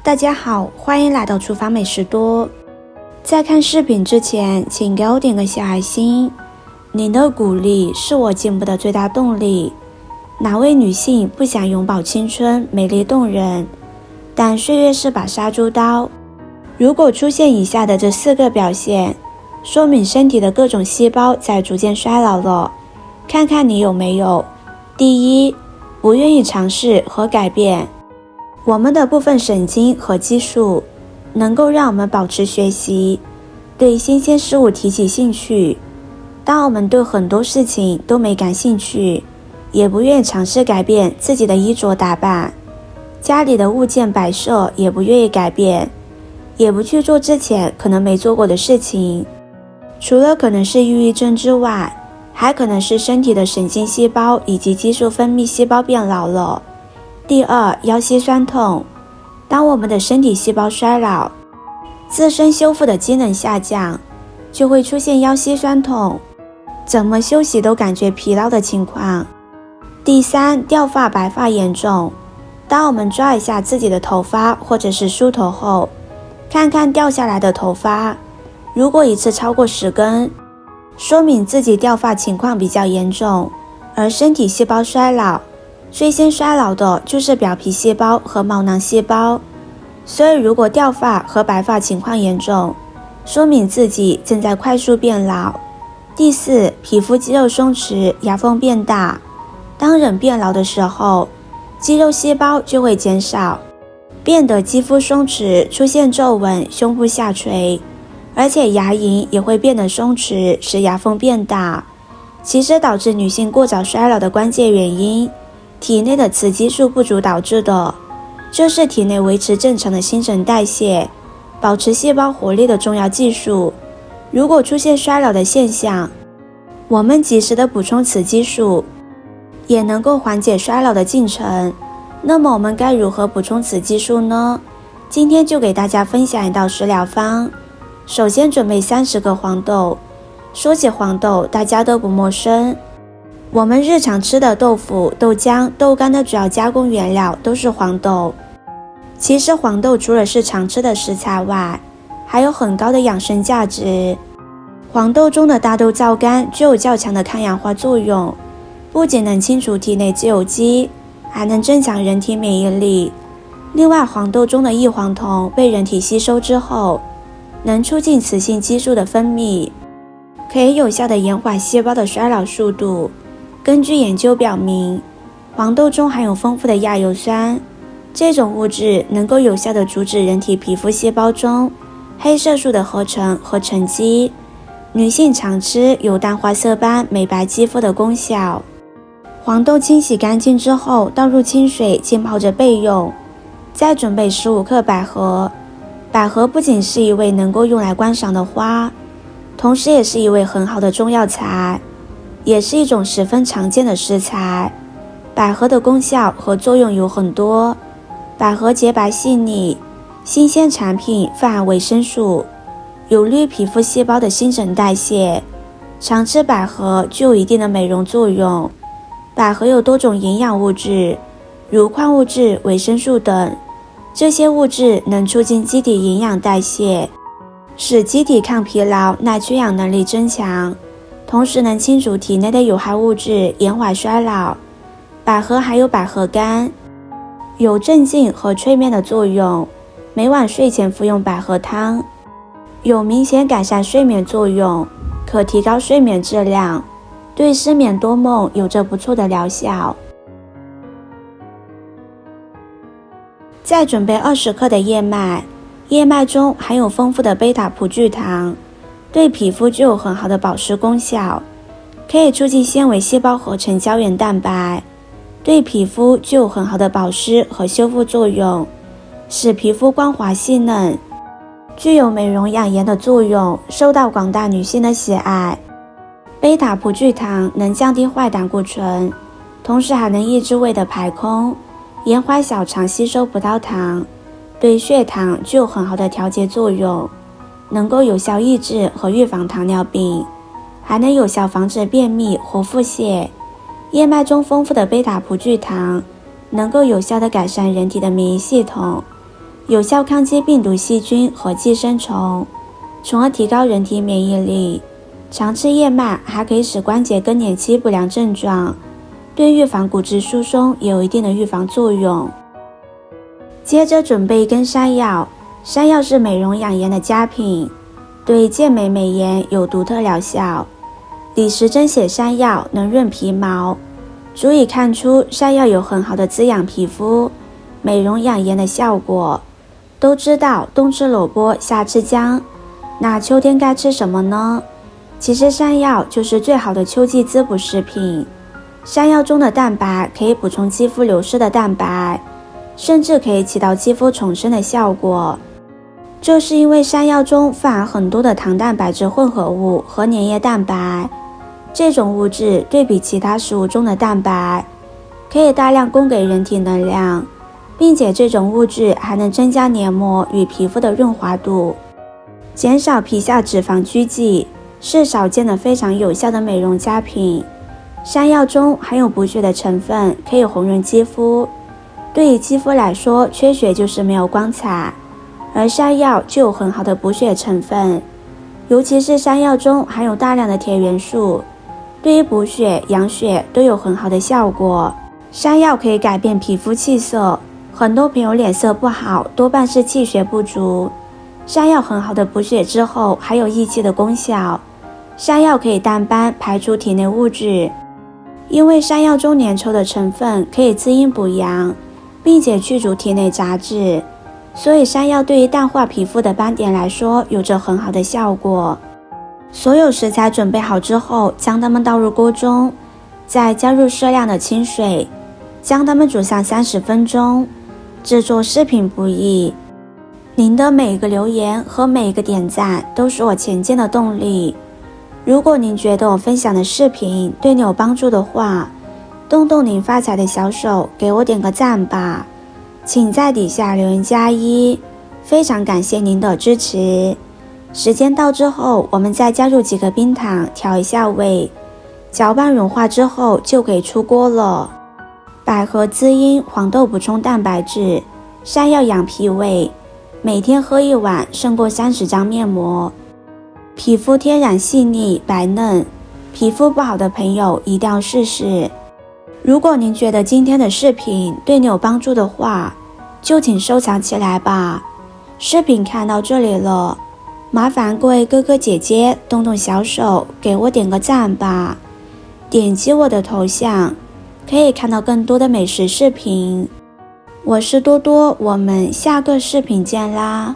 大家好，欢迎来到厨房美食多。在看视频之前，请给我点个小爱心，您的鼓励是我进步的最大动力。哪位女性不想永葆青春、美丽动人？但岁月是把杀猪刀。如果出现以下的这4个表现，说明身体的各种细胞在逐渐衰老了，看看你有没有。第一，不愿意尝试和改变。我们的部分神经和激素能够让我们保持学习，对新鲜事物提起兴趣。当我们对很多事情都没感兴趣，也不愿意尝试改变自己的衣着打扮，家里的物件摆设也不愿意改变，也不去做之前可能没做过的事情。除了可能是抑郁症之外，还可能是身体的神经细胞以及激素分泌细胞变老了。第二，腰膝酸痛。当我们的身体细胞衰老，自身修复的机能下降，就会出现腰膝酸痛，怎么休息都感觉疲劳的情况。第三，掉发白发严重。当我们抓一下自己的头发或者是梳头后，看看掉下来的头发，如果一次超过10根，说明自己掉发情况比较严重。而身体细胞衰老，最先衰老的就是表皮细胞和毛囊细胞，所以如果掉发和白发情况严重，说明自己正在快速变老。第四，皮肤肌肉松弛，牙缝变大。当人变老的时候，肌肉细胞就会减少，变得肌肤松弛，出现皱纹，胸部下垂，而且牙龈也会变得松弛，使牙缝变大。其实导致女性过早衰老的关键原因，体内的雌激素不足导致的，就是体内维持正常的新陈代谢、保持细胞活力的重要技术。如果出现衰老的现象，我们及时的补充雌激素，也能够缓解衰老的进程。那么我们该如何补充雌激素呢？今天就给大家分享一道食疗方。首先准备30个黄豆。说起黄豆，大家都不陌生。我们日常吃的豆腐、豆浆、豆干的主要加工原料都是黄豆。其实黄豆除了是常吃的食材外，还有很高的养生价值。黄豆中的大豆皂苷具有较强的抗氧化作用，不仅能清除体内自由基，还能增强人体免疫力。另外，黄豆中的异黄酮被人体吸收之后，能促进雌性激素的分泌，可以有效地延缓细胞的衰老速度。根据研究表明，黄豆中含有丰富的亚油酸，这种物质能够有效地阻止人体皮肤细胞中黑色素的合成和沉积。女性常吃有淡化色斑、美白肌肤的功效。黄豆清洗干净之后，倒入清水浸泡着备用。再准备15克百合。百合不仅是一味能够用来观赏的花，同时也是一味很好的中药材，也是一种十分常见的食材。百合的功效和作用有很多。百合洁白细腻，新鲜产品富含维生素，有利于皮肤细胞的新陈代谢。常吃百合具有一定的美容作用。百合有多种营养物质，如矿物质、维生素等，这些物质能促进机体营养代谢，使机体抗疲劳、耐缺氧能力增强，同时能清除体内的有害物质，延缓衰老。百合还有百合干，有镇静和催眠的作用，每晚睡前服用百合汤，有明显改善睡眠作用，可提高睡眠质量，对失眠多梦有着不错的疗效。再准备20克的燕麦，燕麦中含有丰富的贝塔葡聚糖，对皮肤具有很好的保湿功效，可以促进纤维细胞合成胶原蛋白，对皮肤具有很好的保湿和修复作用，使皮肤光滑细嫩，具有美容养颜的作用，受到广大女性的喜爱。贝塔葡聚糖能降低坏胆固醇，同时还能抑制胃的排空，延缓小肠吸收葡萄糖，对血糖具有很好的调节作用，能够有效抑制和预防糖尿病，还能有效防止便秘或腹泻。燕麦中丰富的贝塔葡聚糖能够有效地改善人体的免疫系统，有效抗击病毒、细菌和寄生虫，从而提高人体免疫力。常吃燕麦还可以使关节更年期不良症状，对预防骨质疏松也有一定的预防作用。接着准备一根山药，山药是美容养颜的佳品，对健美美颜有独特疗效。李时珍写山药能润皮毛，足以看出山药有很好的滋养皮肤、美容养颜的效果。都知道冬吃萝卜夏吃姜，那秋天该吃什么呢？其实山药就是最好的秋季滋补食品。山药中的蛋白可以补充肌肤流失的蛋白，甚至可以起到肌肤重生的效果。就是因为山药中富含很多的糖蛋白质混合物和粘液蛋白，这种物质对比其他食物中的蛋白，可以大量供给人体能量，并且这种物质还能增加黏膜与皮肤的润滑度，减少皮下脂肪聚集，是少见的非常有效的美容佳品。山药中含有补血的成分，可以红润肌肤。对于肌肤来说，缺血就是没有光彩，而山药就有很好的补血成分，尤其是山药中含有大量的铁元素，对于补血、养血都有很好的效果。山药可以改变皮肤气色，很多朋友脸色不好，多半是气血不足。山药很好的补血之后，还有益气的功效。山药可以淡斑，排出体内物质。因为山药中粘稠的成分可以滋阴补阳，并且去除体内杂质，所以山药对于淡化皮肤的斑点来说有着很好的效果。所有食材准备好之后，将它们倒入锅中，再加入适量的清水，将它们煮上30分钟。制作视频不易，您的每一个留言和每一个点赞都是我前进的动力。如果您觉得我分享的视频对你有帮助的话，动动您发财的小手，给我点个赞吧。请在底下留言+1，非常感谢您的支持。时间到之后，我们再加入几个冰糖，调一下味，搅拌融化之后就可以出锅了。百合滋阴，黄豆补充蛋白质，山药养脾胃，每天喝1碗胜过30张面膜。皮肤天然细腻白嫩，皮肤不好的朋友一定要试试。如果您觉得今天的视频对你有帮助的话，就请收藏起来吧。视频看到这里了，麻烦各位哥哥姐姐动动小手，给我点个赞吧。点击我的头像，可以看到更多的美食视频。我是多多，我们下个视频见啦。